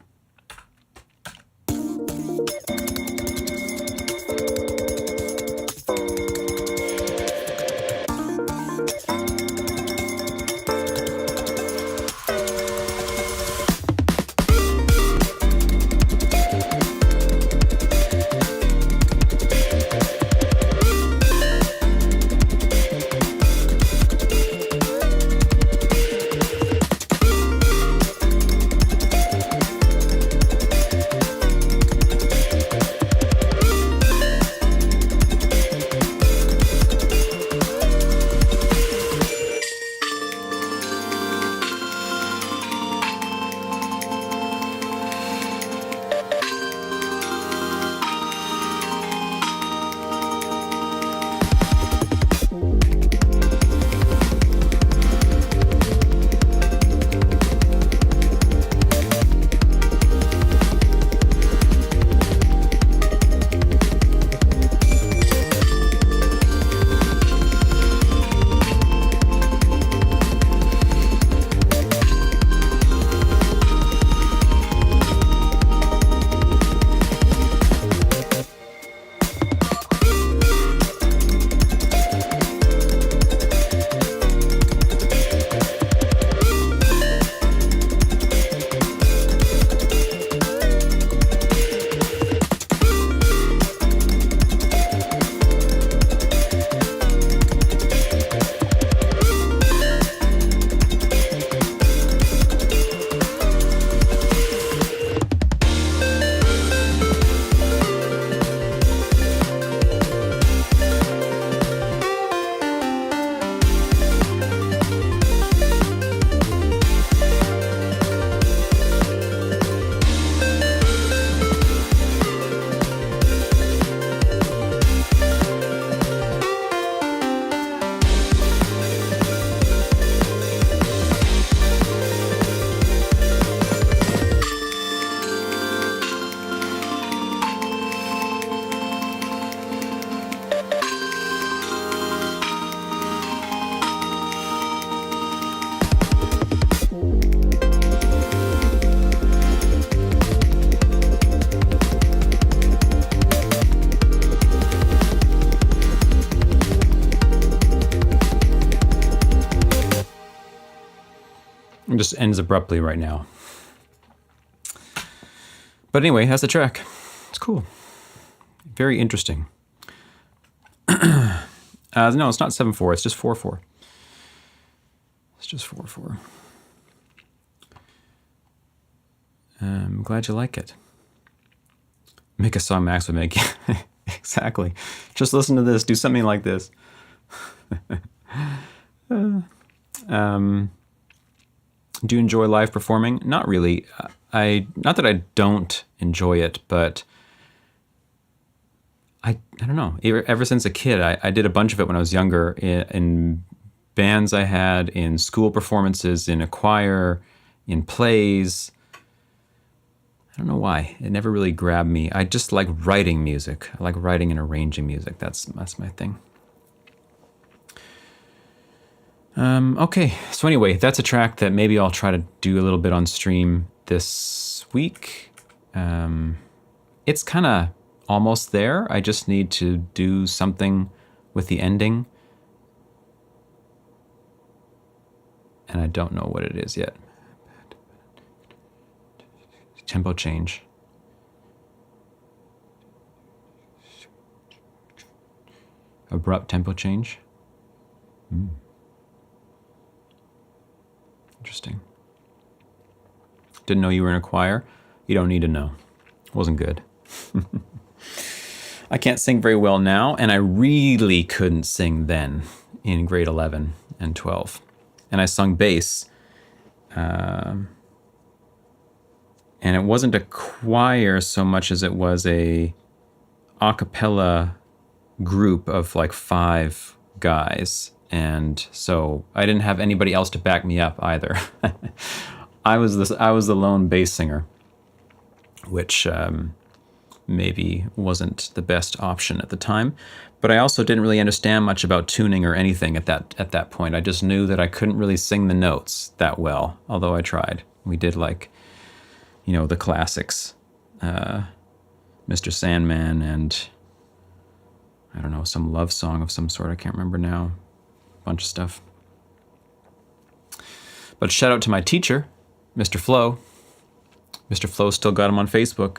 It just ends abruptly right now. But anyway, that's the track. It's cool. Very interesting. No, it's not 7/4. It's just 4/4. It's just 4/4. I'm glad you like it. Make a song Max would make. Exactly. Just listen to this. Do something like this. Do you enjoy live performing? Not really. Not that I don't enjoy it, but I don't know. Ever since a kid, I did a bunch of it when I was younger in bands I had, in school performances, in a choir, in plays. I don't know why. It never really grabbed me. I just like writing music. I like writing and arranging music. That's my thing. Okay, so anyway, that's a track that maybe I'll try to do a little bit on stream this week. It's kind of almost there. I just need to do something with the ending. And I don't know what it is yet. Tempo change. Abrupt tempo change. Interesting. Didn't know you were in a choir. You don't need to know. Wasn't good. I can't sing very well now, and I really couldn't sing then in grade 11 and 12. And I sung bass. And it wasn't a choir so much as it was a a cappella group of like 5 guys. And so I didn't have anybody else to back me up either. I was the lone bass singer, which maybe wasn't the best option at the time. But I also didn't really understand much about tuning or anything at that point. I just knew that I couldn't really sing the notes that well, although I tried. We did like, the classics, Mr. Sandman and I don't know, some love song of some sort. I can't remember now. Bunch of stuff. But shout out to my teacher, Mr. Flo. Mr. Flo still got him on Facebook,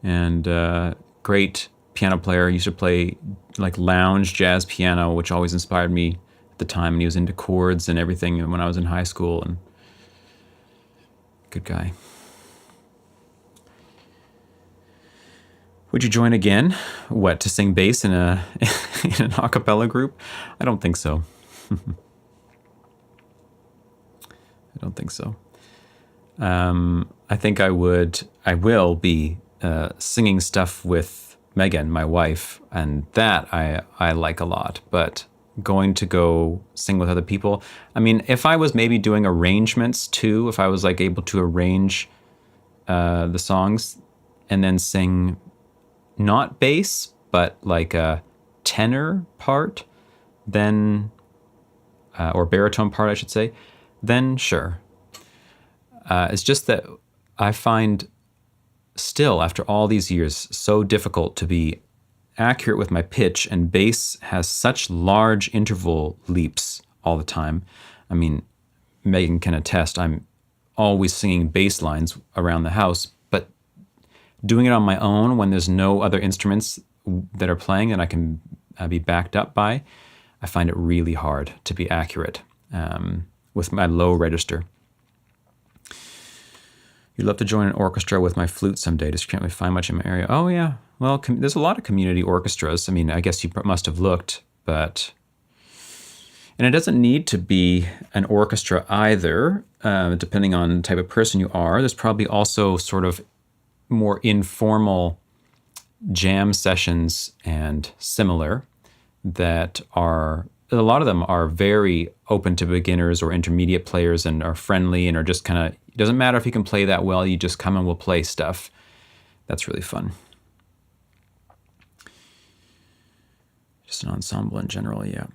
and great piano player. He used to play like lounge jazz piano, which always inspired me at the time. And he was into chords and everything when I was in high school. And good guy. Would you join again? What, to sing bass in in an a cappella group? I don't think so. I don't think so. I think I will be singing stuff with Megan, my wife, and that I like a lot. But going to go sing with other people, I mean, if I was maybe doing arrangements too, if I was like able to arrange the songs and then sing not bass, but like a tenor part, then, or baritone part, I should say, then sure. It's just that I find still, after all these years, so difficult to be accurate with my pitch, and bass has such large interval leaps all the time. I mean, Megan can attest, I'm always singing bass lines around the house, but doing it on my own when there's no other instruments that are playing and I can be backed up by, I find it really hard to be accurate with my low register. You'd love to join an orchestra with my flute someday. Just can't really find much in my area. Oh, yeah. Well, there's a lot of community orchestras. I mean, I guess you must have looked, but... And it doesn't need to be an orchestra either, depending on the type of person you are. There's probably also sort of more informal jam sessions and similar that are... A lot of them are very open to beginners or intermediate players and are friendly and are just kind of... It doesn't matter if you can play that well, you just come and we'll play stuff. That's really fun. Just an ensemble in general, yeah.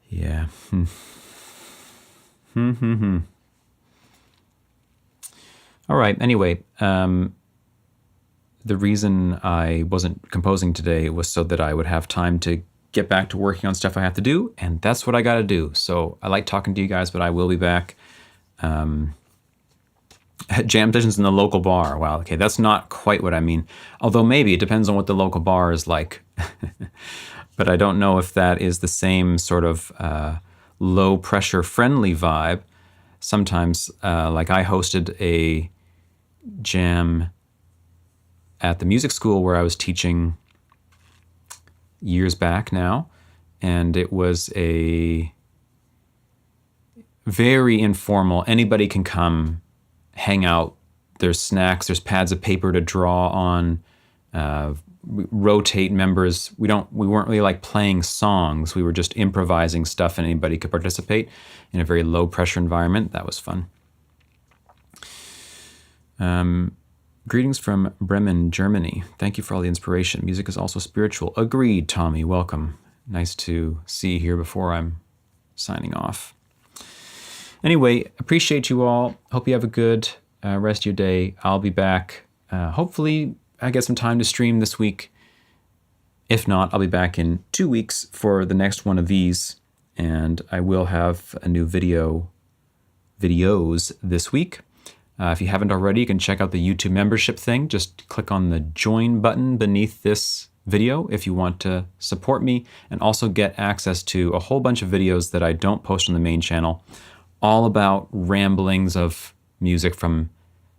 Yeah. All right, anyway, the reason I wasn't composing today was so that I would have time to get back to working on stuff I have to do, and that's what I got to do. So I like talking to you guys, but I will be back. Jam sessions in the local bar. Wow, okay, that's not quite what I mean. Although maybe it depends on what the local bar is like. But I don't know if that is the same sort of low pressure friendly vibe. Sometimes, like I hosted a jam at the music school where I was teaching years back now, and it was a very informal, anybody can come, hang out, there's snacks, there's pads of paper to draw on, rotate members. We weren't really like playing songs. We were just improvising stuff, and anybody could participate in a very low pressure environment. That was fun. Greetings from Bremen, Germany. Thank you for all the inspiration. Music is also spiritual. Agreed, Tommy. Welcome. Nice to see you here before I'm signing off. Anyway, appreciate you all. Hope you have a good rest of your day. I'll be back. Hopefully, I get some time to stream this week. If not, I'll be back in 2 weeks for the next one of these, and I will have a new videos this week. If you haven't already, you can check out the YouTube membership thing. Just click on the join button beneath this video if you want to support me, and also get access to a whole bunch of videos that I don't post on the main channel, all about ramblings of music from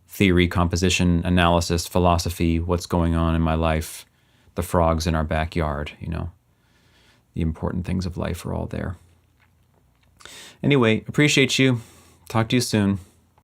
theory, composition, analysis, philosophy, what's going on in my life, the frogs in our backyard, the important things of life are all there. Anyway, appreciate you. Talk to you soon.